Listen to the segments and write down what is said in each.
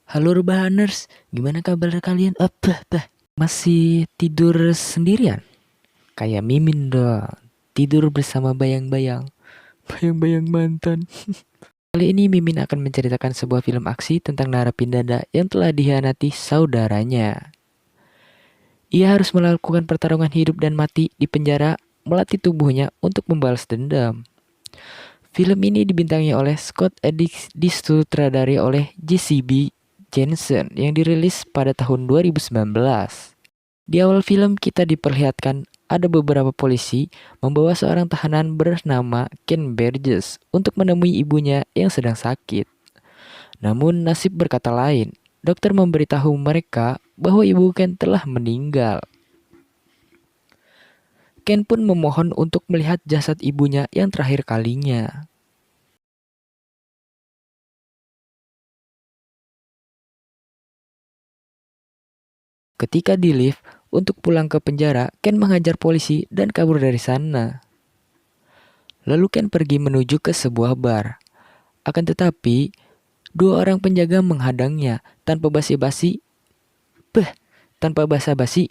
Halo Rebahaners, gimana kabar kalian? Masih tidur sendirian? Kayak Mimin dong, tidur bersama bayang-bayang, bayang-bayang mantan. Kali ini Mimin akan menceritakan sebuah film aksi tentang narapidana yang telah dikhianati saudaranya. Ia harus melakukan pertarungan hidup dan mati di penjara, melatih tubuhnya untuk membalas dendam. Film ini dibintangi oleh Scott Adkins, disutradari oleh J.C.B. Jensen yang dirilis pada tahun 2019. Di awal film kita diperlihatkan ada beberapa polisi membawa seorang tahanan bernama Ken Burgess untuk menemui ibunya yang sedang sakit. Namun nasib berkata lain. Dokter memberitahu mereka bahwa ibu Ken telah meninggal. Ken pun memohon untuk melihat jasad ibunya yang terakhir kalinya. Ketika di lift untuk pulang ke penjara, Ken menghajar polisi dan kabur dari sana. Lalu Ken pergi menuju ke sebuah bar. Akan tetapi, dua orang penjaga menghadangnya. Tanpa basa-basi,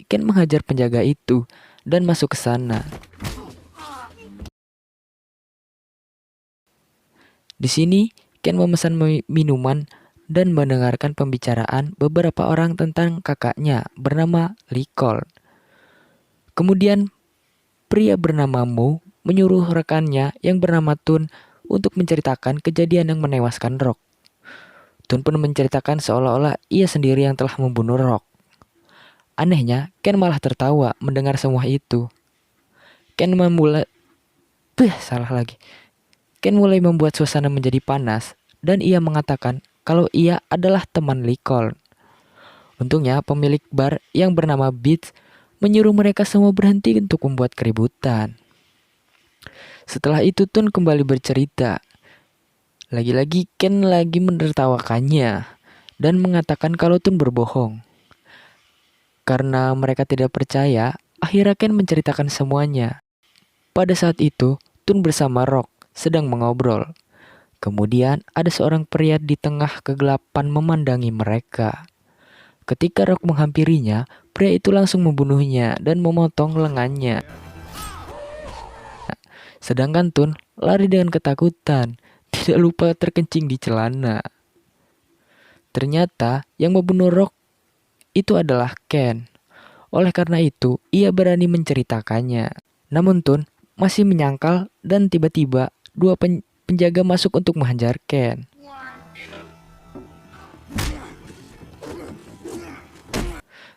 Ken menghajar penjaga itu dan masuk ke sana. Di sini, Ken memesan minuman dan mendengarkan pembicaraan beberapa orang tentang kakaknya bernama Lincoln. Kemudian, pria bernama Mo menyuruh rekannya yang bernama Tun untuk menceritakan kejadian yang menewaskan Rock. Tun pun menceritakan seolah-olah ia sendiri yang telah membunuh Rock. Anehnya, Ken malah tertawa mendengar semua itu. Ken mulai membuat suasana menjadi panas dan ia mengatakan kalau ia adalah teman Lincoln. Untungnya pemilik bar yang bernama Beats menyuruh mereka semua berhenti untuk membuat keributan. Setelah itu Tun kembali bercerita. Lagi-lagi Ken lagi menertawakannya dan mengatakan kalau Tun berbohong. Karena mereka tidak percaya, akhirnya Ken menceritakan semuanya. Pada saat itu, Tun bersama Rock sedang mengobrol. Kemudian ada seorang pria di tengah kegelapan memandangi mereka. Ketika Rock menghampirinya, pria itu langsung membunuhnya dan memotong lengannya. Sedangkan Tun lari dengan ketakutan, tidak lupa terkencing di celana. Ternyata yang membunuh Rock itu adalah Ken. Oleh karena itu, ia berani menceritakannya. Namun Tun masih menyangkal dan tiba-tiba dua penjaga masuk untuk menghajar Ken.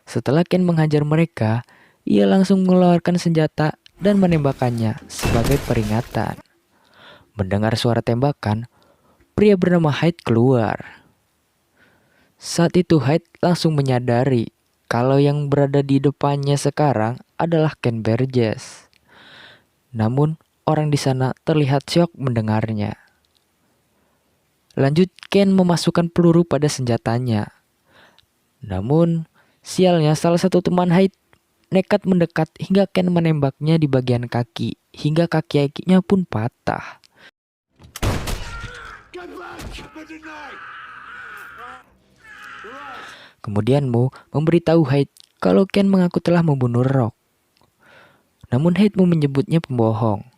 Setelah Ken menghajar mereka, ia langsung mengeluarkan senjata dan menembakkannya sebagai peringatan. Mendengar suara tembakan, pria bernama Hyde keluar. Saat itu Hyde langsung menyadari kalau yang berada di depannya sekarang adalah Ken Burgess. Namun, orang di sana terlihat syok mendengarnya. Lanjut, Ken memasukkan peluru pada senjatanya. Namun, sialnya salah satu teman Hyde nekat mendekat hingga Ken menembaknya di bagian kaki, hingga kaki-kakinya pun patah. Kemudian Mo memberitahu Hyde kalau Ken mengaku telah membunuh Rock. Namun Hyde menyebutnya pembohong.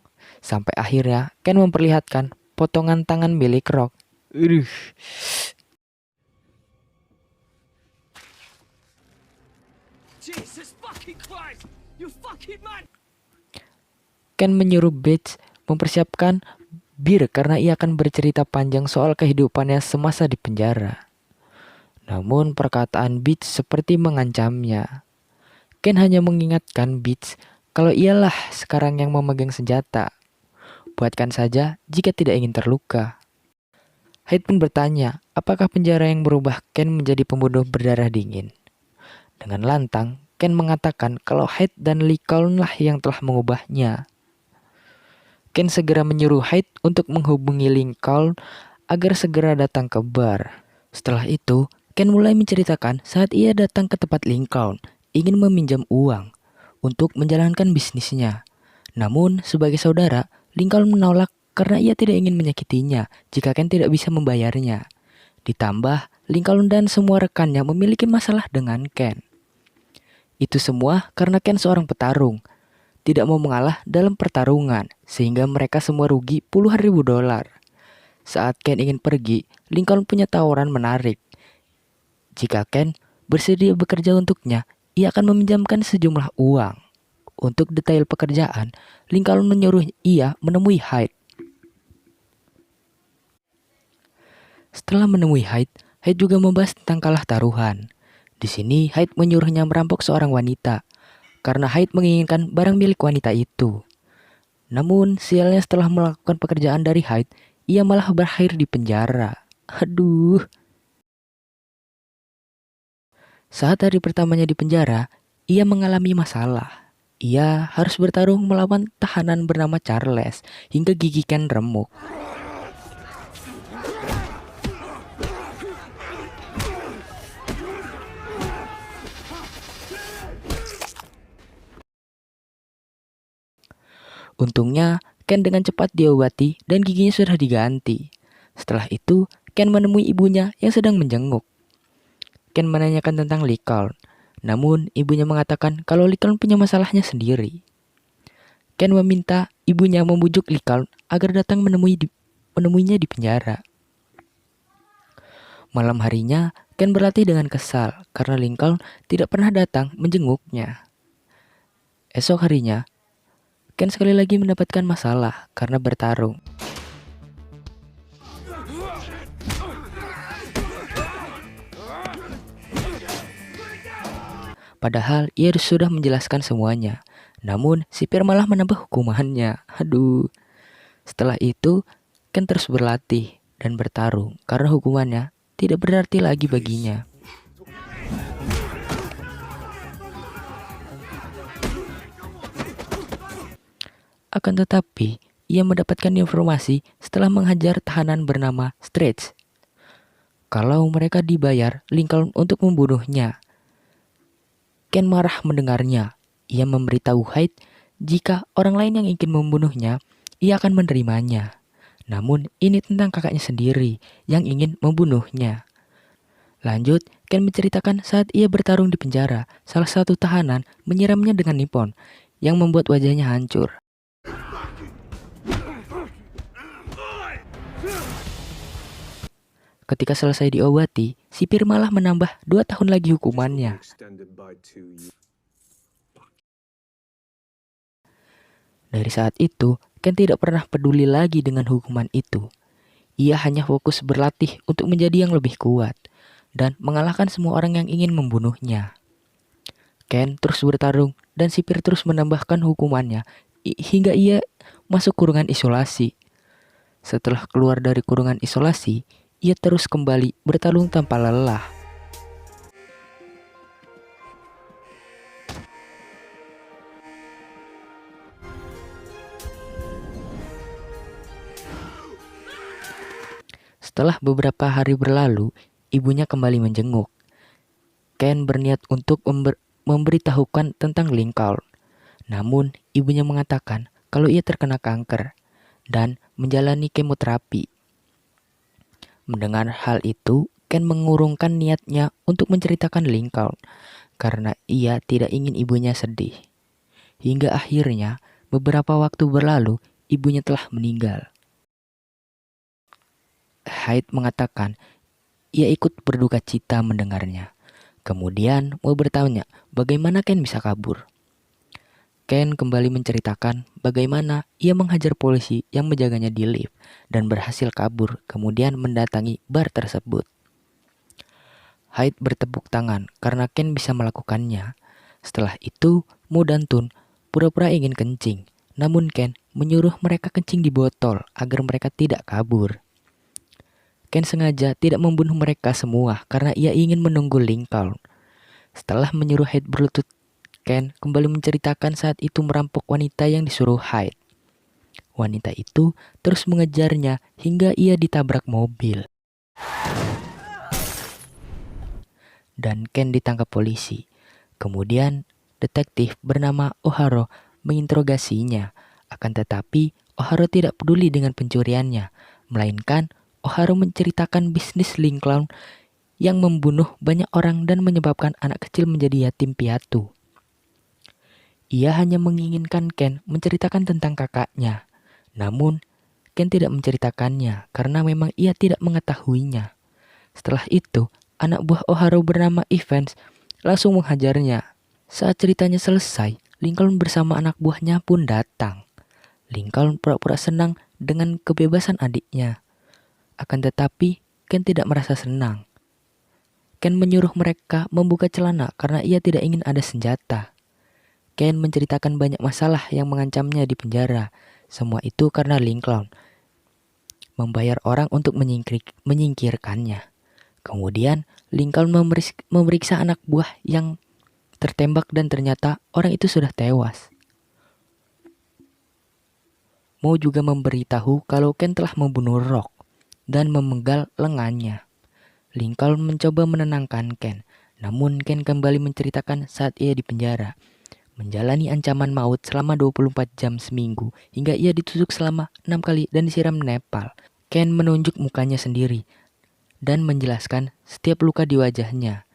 Sampai akhirnya Ken memperlihatkan potongan tangan milik Rock. Ken menyuruh Bates mempersiapkan bir karena ia akan bercerita panjang soal kehidupannya semasa di penjara. Namun perkataan Bates seperti mengancamnya. Ken hanya mengingatkan Bates kalau ialah sekarang yang memegang senjata. Buatkan saja jika tidak ingin terluka. Hyde pun bertanya, apakah penjara yang merubah Ken menjadi pembunuh berdarah dingin? Dengan lantang, Ken mengatakan kalau Hyde dan Lincoln lah yang telah mengubahnya. Ken segera menyuruh Hyde untuk menghubungi Lincoln agar segera datang ke bar. Setelah itu, Ken mulai menceritakan saat ia datang ke tempat Lincoln, ingin meminjam uang untuk menjalankan bisnisnya. Namun, sebagai saudara, Lincoln menolak karena ia tidak ingin menyakitinya jika Ken tidak bisa membayarnya. Ditambah, Lincoln dan semua rekannya memiliki masalah dengan Ken. Itu semua karena Ken seorang petarung, tidak mau mengalah dalam pertarungan, sehingga mereka semua rugi puluhan ribu dolar. Saat Ken ingin pergi, Lincoln punya tawaran menarik. Jika Ken bersedia bekerja untuknya, ia akan meminjamkan sejumlah uang. Untuk detail pekerjaan, Lincoln menyuruh ia menemui Hyde. Setelah menemui Hyde, Hyde juga membahas tentang kalah taruhan. Di sini, Hyde menyuruhnya merampok seorang wanita, karena Hyde menginginkan barang milik wanita itu. Namun, sialnya setelah melakukan pekerjaan dari Hyde, ia malah berakhir di penjara. Aduh. Saat hari pertamanya di penjara, ia mengalami masalah. Ia harus bertarung melawan tahanan bernama Charles hingga gigi Ken remuk. Untungnya, Ken dengan cepat diobati dan giginya sudah diganti. Setelah itu, Ken menemui ibunya yang sedang menjenguk. Ken menanyakan tentang Lincoln, namun ibunya mengatakan kalau Lincoln punya masalahnya sendiri. Ken meminta ibunya membujuk Lincoln agar datang menemuinya di penjara. Malam harinya, Ken berlatih dengan kesal karena Lincoln tidak pernah datang menjenguknya. Esok harinya, Ken sekali lagi mendapatkan masalah karena bertarung. Padahal ia sudah menjelaskan semuanya. Namun, sipir malah menambah hukumannya. Aduh. Setelah itu, Ken terus berlatih dan bertarung karena hukumannya tidak berarti lagi baginya. Akan tetapi, ia mendapatkan informasi setelah menghajar tahanan bernama Stretch. Kalau mereka dibayar Lincoln untuk membunuhnya. Ken marah mendengarnya. Ia memberitahu Hyde jika orang lain yang ingin membunuhnya, ia akan menerimanya. Namun ini tentang kakaknya sendiri yang ingin membunuhnya. Lanjut, Ken menceritakan saat ia bertarung di penjara, salah satu tahanan menyiramnya dengan nipon yang membuat wajahnya hancur. Ketika selesai diobati, sipir malah menambah 2 tahun lagi hukumannya. Dari saat itu, Ken tidak pernah peduli lagi dengan hukuman itu. Ia hanya fokus berlatih untuk menjadi yang lebih kuat dan mengalahkan semua orang yang ingin membunuhnya. Ken terus bertarung dan sipir terus menambahkan hukumannya hingga ia masuk kurungan isolasi. Setelah keluar dari kurungan isolasi, ia terus kembali bertarung tanpa lelah. Setelah beberapa hari berlalu, ibunya kembali menjenguk. Ken berniat untuk memberitahukan tentang Lincoln. Namun, ibunya mengatakan kalau ia terkena kanker dan menjalani kemoterapi. Mendengar hal itu, Ken mengurungkan niatnya untuk menceritakan Lincoln karena ia tidak ingin ibunya sedih. Hingga akhirnya, beberapa waktu berlalu, ibunya telah meninggal. Hyde mengatakan ia ikut berduka cita mendengarnya. Kemudian mau bertanya bagaimana Ken bisa kabur. Ken kembali menceritakan bagaimana ia menghajar polisi yang menjaganya di lift dan berhasil kabur, kemudian mendatangi bar tersebut. Hyde bertepuk tangan karena Ken bisa melakukannya. Setelah itu, Mo dan Tun pura-pura ingin kencing, namun Ken menyuruh mereka kencing di botol agar mereka tidak kabur. Ken sengaja tidak membunuh mereka semua karena ia ingin menunggu Lincoln. Setelah menyuruh Hyde berlutut, Ken kembali menceritakan saat itu merampok wanita yang disuruh Hyde. Wanita itu terus mengejarnya hingga ia ditabrak mobil. Dan Ken ditangkap polisi. Kemudian detektif bernama O'Hara menginterogasinya. Akan tetapi O'Hara tidak peduli dengan pencuriannya, melainkan O'Hara menceritakan bisnis Lincoln yang membunuh banyak orang dan menyebabkan anak kecil menjadi yatim piatu. Ia hanya menginginkan Ken menceritakan tentang kakaknya. Namun, Ken tidak menceritakannya karena memang ia tidak mengetahuinya. Setelah itu, anak buah O'Hara bernama Evans langsung menghajarnya. Saat ceritanya selesai, Lincoln bersama anak buahnya pun datang. Lincoln pura-pura senang dengan kebebasan adiknya. Akan tetapi, Ken tidak merasa senang. Ken menyuruh mereka membuka celana karena ia tidak ingin ada senjata. Ken menceritakan banyak masalah yang mengancamnya di penjara. Semua itu karena Lincoln membayar orang untuk menyingkirkannya. Kemudian, Lincoln memeriksa anak buah yang tertembak dan ternyata orang itu sudah tewas. Mo juga memberitahu kalau Ken telah membunuh Rock dan memenggal lengannya. Lincoln mencoba menenangkan Ken, namun Ken kembali menceritakan saat ia di penjara, menjalani ancaman maut selama 24 jam seminggu hingga ia ditusuk selama 6 kali dan disiram Nepal. Ken menunjuk mukanya sendiri dan menjelaskan setiap luka di wajahnya.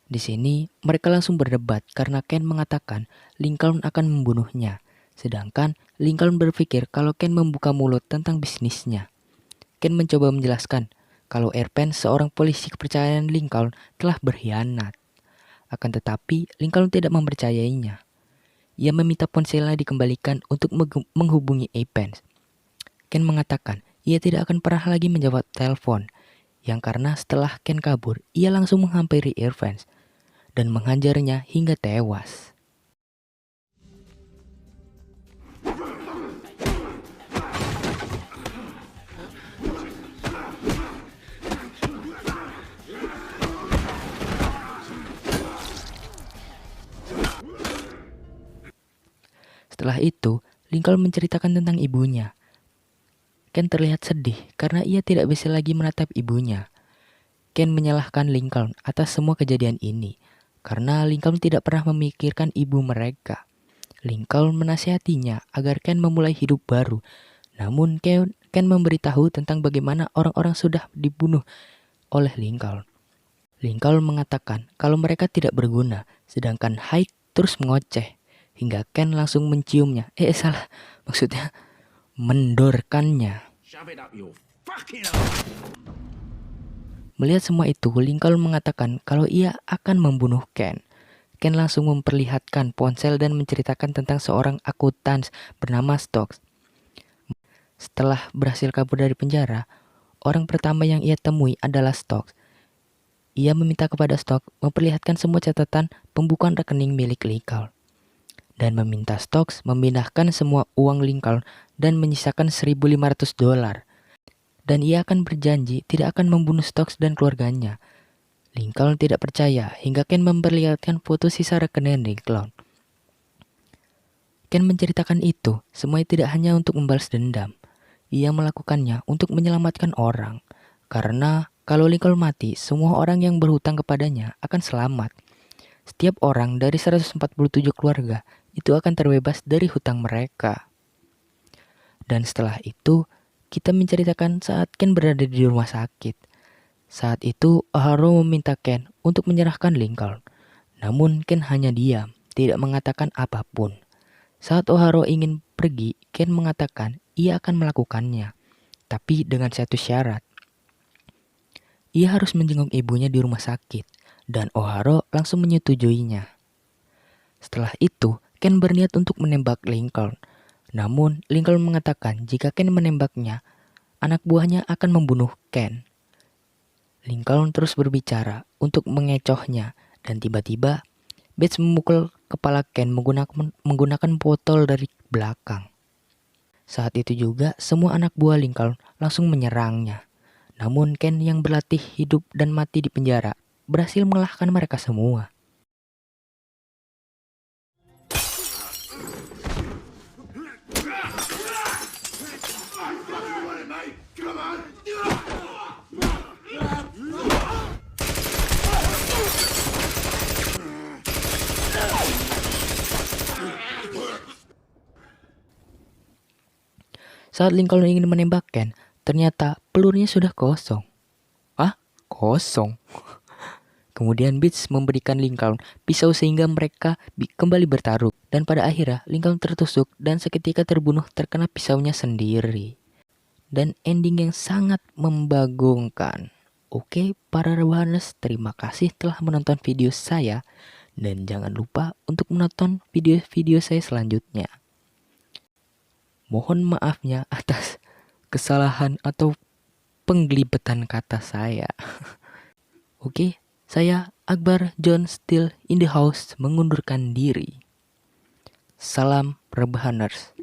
Di sini mereka langsung berdebat karena Ken mengatakan Lincoln akan membunuhnya, sedangkan Lincoln berpikir kalau Ken membuka mulut tentang bisnisnya. Ken mencoba menjelaskan kalau Erpen, seorang polisi kepercayaan Lincoln, telah berkhianat. Akan tetapi, Lincoln tidak mempercayainya. Ia meminta ponselnya dikembalikan untuk menghubungi Evans. Ken mengatakan ia tidak akan pernah lagi menjawab telepon, yang karena setelah Ken kabur, ia langsung menghampiri Evans dan menghajarnya hingga tewas. Setelah itu, Lincoln menceritakan tentang ibunya. Ken terlihat sedih karena ia tidak bisa lagi menatap ibunya. Ken menyalahkan Lincoln atas semua kejadian ini karena Lincoln tidak pernah memikirkan ibu mereka. Lincoln menasihatinya agar Ken memulai hidup baru. Namun Ken memberitahu tentang bagaimana orang-orang sudah dibunuh oleh Lincoln. Lincoln mengatakan kalau mereka tidak berguna, sedangkan Hyde terus mengoceh. Hingga Ken langsung menciumnya. Salah. Maksudnya mendorkannya. Melihat semua itu, Lincoln mengatakan kalau ia akan membunuh Ken. Ken langsung memperlihatkan ponsel dan menceritakan tentang seorang akuntan bernama Stokes. Setelah berhasil kabur dari penjara, orang pertama yang ia temui adalah Stokes. Ia meminta kepada Stokes memperlihatkan semua catatan pembukaan rekening milik Lincoln dan meminta Stokes memindahkan semua uang Lincoln dan menyisakan $1.500. Dan ia akan berjanji tidak akan membunuh Stokes dan keluarganya. Lincoln tidak percaya hingga Ken memperlihatkan foto sisa rekening Lincoln. Ken menceritakan itu semua tidak hanya untuk membalas dendam. Ia melakukannya untuk menyelamatkan orang. Karena kalau Lincoln mati, semua orang yang berhutang kepadanya akan selamat. Setiap orang dari 147 keluarga itu akan terbebas dari hutang mereka. Dan setelah itu, kita menceritakan saat Ken berada di rumah sakit. Saat itu, O'Hara meminta Ken untuk menyerahkan Lincoln. Namun Ken hanya diam, tidak mengatakan apapun. Saat O'Hara ingin pergi, Ken mengatakan ia akan melakukannya, tapi dengan satu syarat. Ia harus menjenguk ibunya di rumah sakit, dan O'Hara langsung menyetujuinya. Setelah itu, Ken berniat untuk menembak Lincoln. Namun, Lincoln mengatakan jika Ken menembaknya, anak buahnya akan membunuh Ken. Lincoln terus berbicara untuk mengecohnya, dan tiba-tiba Bates memukul kepala Ken menggunakan botol dari belakang. Saat itu juga, semua anak buah Lincoln langsung menyerangnya. Namun Ken yang berlatih hidup dan mati di penjara berhasil mengalahkan mereka semua. Saat Lincoln ingin menembak Ken, ternyata pelurunya sudah kosong. Ah, kosong. Kemudian Beach memberikan Lincoln pisau sehingga mereka kembali bertarung. Dan pada akhirnya Lincoln tertusuk dan seketika terbunuh terkena pisaunya sendiri. Dan ending yang sangat membagongkan. Oke, para rebahaners, terima kasih telah menonton video saya. Dan jangan lupa untuk menonton video-video saya selanjutnya. Mohon maafnya atas kesalahan atau penggelibetan kata saya. Oke, saya Akbar John Still in the house mengundurkan diri. Salam rebahaners.